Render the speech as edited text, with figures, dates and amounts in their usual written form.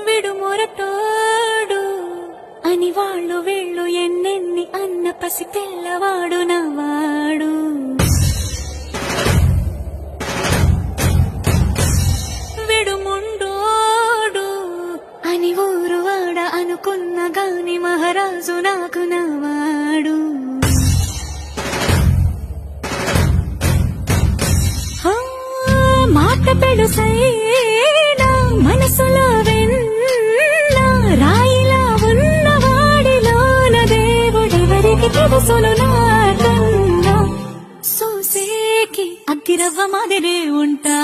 విడుమొరటోడు అని వాళ్ళు వీళ్ళు ఎన్నెన్ని అన్న పసి పిల్లవాడు నవాడు. విడుముండోడు అని ఊరు వాడ అనుకున్న గాని మహారాజు నాకు నవాడు. మాట పెడుసైనా మనసులో వెన్న రాయిలా ఉన్నవాడిలోన దేవుడెవరికి తెలుసును నాకన్నా. సూసేకి అగ్గిరవ్వ మాదిరే ఉంటా